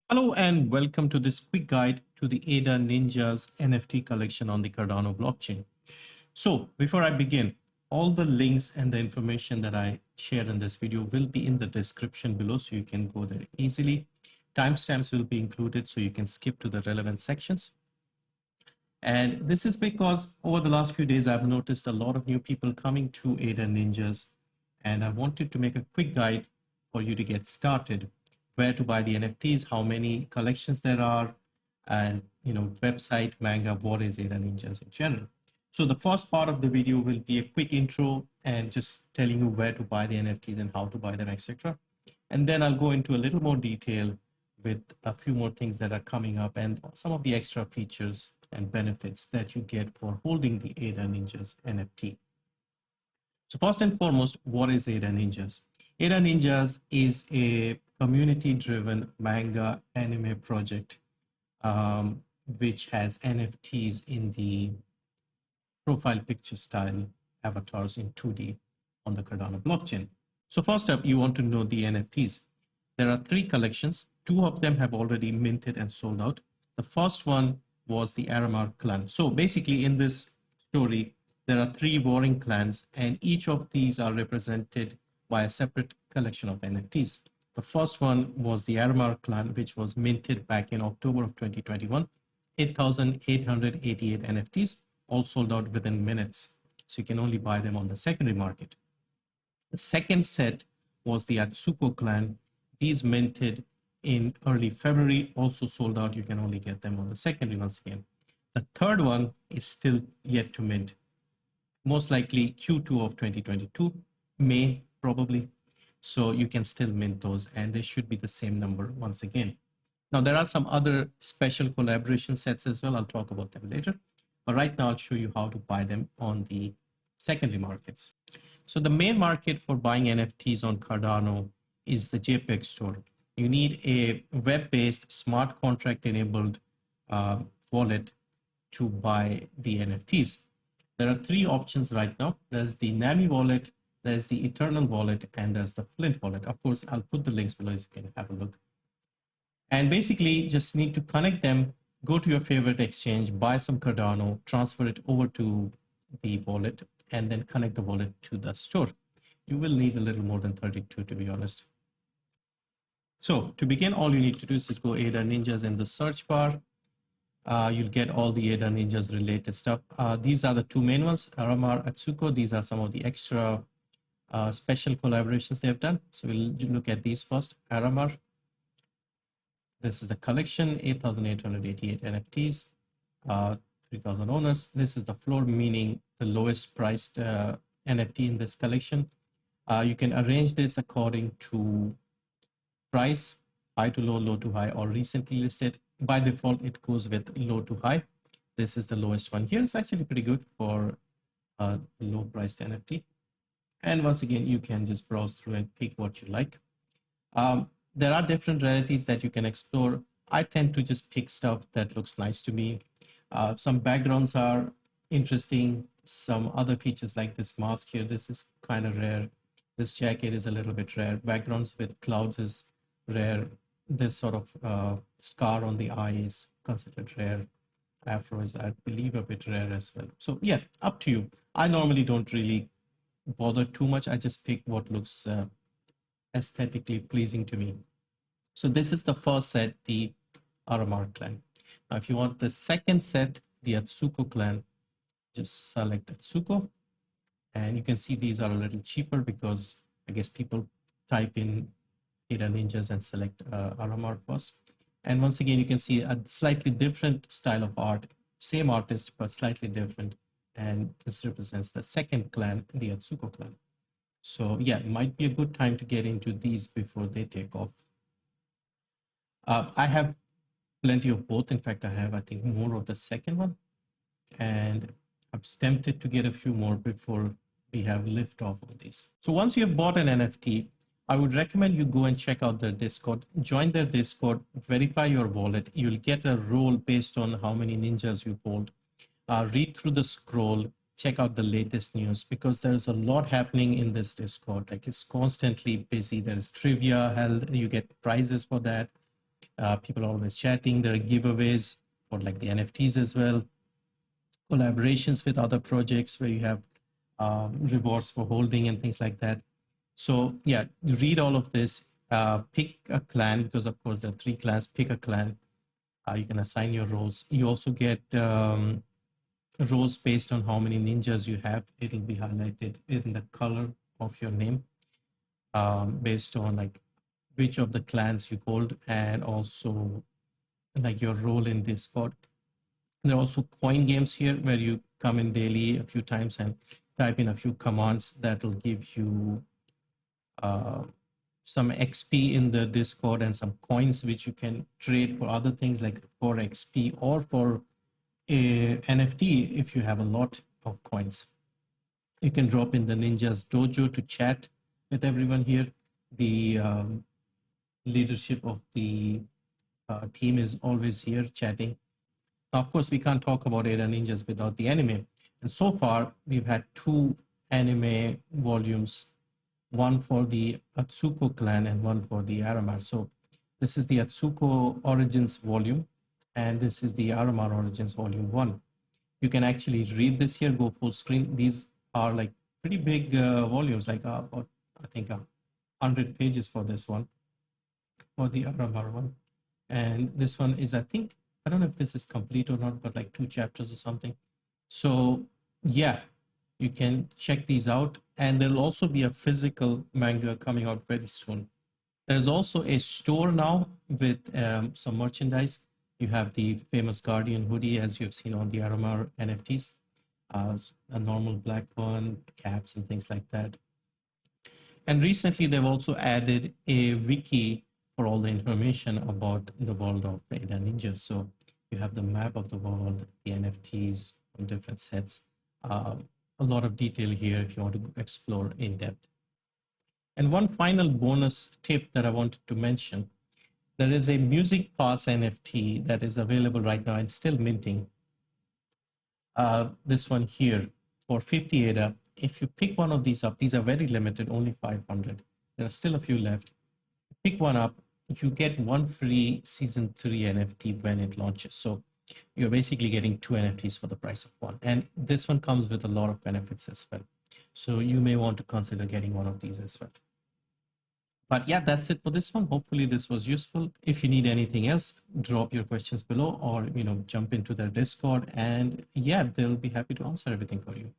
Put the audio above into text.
Hello and welcome to this quick guide to the ADA Ninjaz NFT collection on the Cardano blockchain. So before I begin, all the links and the information that I shared in this video will be in the description below so you can go there easily. Timestamps will be included so you can skip to the relevant sections. And this is because over the last few days, I've noticed a lot of new people coming to ADA Ninjas, and I wanted to make a quick guide for you to get started, where to buy the NFTs, how many collections there are, and website, Manga, what is ADA Ninjas in general. So the first part of the video will be a quick intro and just telling you where to buy the NFTs and how to buy them, etc. And then I'll go into a little more detail with a few more things that are coming up and some of the extra features and benefits that you get for holding the ADA Ninjas NFT. So first and foremost, what is ADA Ninjas? ADA Ninjas is a community-driven manga anime project which has NFTs in the profile picture style avatars in 2D on the Cardano blockchain. So first up, you want to know the NFTs. There are three collections. Two of them have already minted and sold out. The first one was the Aramar clan. So basically in this story, there are three warring clans and each of these are represented by a separate collection of NFTs. The first one was the Aramar clan, which was minted back in October of 2021, 8,888 NFTs, all sold out within minutes. So you can only buy them on the secondary market. The second set was the Atsuko clan. These minted in early February, also sold out. You can only get them on the secondary once again. The third one is still yet to mint. Most likely Q2 of 2022, May probably. So you can still mint those and they should be the same number once again. Now there are some other special collaboration sets as well. I'll talk about them later. But right now I'll show you how to buy them on the secondary markets. So the main market for buying NFTs on Cardano is the JPEG store. You need a web-based smart contract-enabled wallet to buy the NFTs. There are three options right now. There's the NAMI wallet, there's the Eternl wallet, and there's the Flint wallet. Of course, I'll put the links below so you can have a look. And basically, just need to connect them, go to your favorite exchange, buy some Cardano, transfer it over to the wallet, and then connect the wallet to the store. You will need a little more than 32 to be honest. So to begin, all you need to do is just go ADA Ninjas in the search bar. You'll get all the ADA Ninjas related stuff. These are the two main ones, Aramar, Atsuko. These are some of the extra special collaborations they've done. So we'll look at these first. Aramar. This is the collection, 8,888 NFTs, 3,000 owners. This is the floor, meaning the lowest priced NFT in this collection. You can arrange this according to price, high to low, low to high, or recently listed. By default, it goes with low to high. This is the lowest one here. It's actually pretty good for a low priced NFT. And once again, you can just browse through and pick what you like. There are different rarities that you can explore. I tend to just pick stuff that looks nice to me. Some backgrounds are interesting. Some other features like this mask here, this is kind of rare. This jacket is a little bit rare. Backgrounds with clouds is rare. This sort of scar on the eye is considered rare. Afro is, I believe, a bit rare as well. So yeah, up to you. I normally don't really bother too much. I just pick what looks aesthetically pleasing to me. So this is the first set, the Aramar clan. Now, if you want the second set, the Atsuko clan, just select Atsuko. And you can see these are a little cheaper because I guess people type in ADA Ninjas and select Aramar first. And once again, you can see a slightly different style of art, same artist, but slightly different. And this represents the second clan, the Atsuko clan. So yeah, it might be a good time to get into these before they take off. I have plenty of both. In fact, I think, more of the second one. And I'm tempted to get a few more before we have lift off of these. So once you have bought an NFT, I would recommend you go and check out their Discord, join their Discord, verify your wallet. You'll get a role based on how many ninjas you hold. Read through the scroll, check out the latest news because there's a lot happening in this Discord. Like it's constantly busy. There's trivia held, you get prizes for that. People are always chatting. There are giveaways for like the NFTs as well, collaborations with other projects where you have rewards for holding and things like that. So yeah, read all of this. Pick a clan, because of course there are 3 clans. Pick a clan. You can assign your roles. You also get roles based on how many ninjas you have. It'll be highlighted in the color of your name, based on like which of the clans you hold, and also like your role in Discord. There are also coin games here where you come in daily a few times and type in a few commands that will give you some XP in the Discord and some coins which you can trade for other things like for XP or for a NFT if you have a lot of coins. You can drop in the Ninjas Dojo to chat with everyone here. The leadership of the team is always here chatting. Now, of course, we can't talk about ADA Ninjas without the anime. And so far, we've had 2 anime volumes, one for the Atsuko clan and one for the Aramar. So this is the Atsuko Origins volume, and this is the Aramar Origins volume 1. You can actually read this here, go full screen. These are like pretty big volumes, like about, I think, 100 pages for this one, for the Aramar one. And this one is, I think, I don't know if this is complete or not, but like 2 chapters or something. So yeah, you can check these out. And there'll also be a physical manga coming out very soon. There's also a store now with some merchandise. You have the famous Guardian hoodie, as you have seen on the Aramar NFTs, a normal black one, caps and things like that. And recently, they've also added a wiki for all the information about the world of ADA Ninjas. So you have the map of the world, the NFTs from different sets, a lot of detail here if you want to explore in depth. And one final bonus tip that I wanted to mention, there is a Music Pass NFT that is available right now and still minting. This one here for 50 ADA. If you pick one of these up, these are very limited, only 500. There are still a few left. Pick one up, you get one free season 3 NFT when it launches. So you're basically getting 2 NFTs for the price of one. And this one comes with a lot of benefits as well. So you may want to consider getting one of these as well. But yeah, that's it for this one. Hopefully this was useful. If you need anything else, drop your questions below or, jump into their Discord, and yeah, they'll be happy to answer everything for you.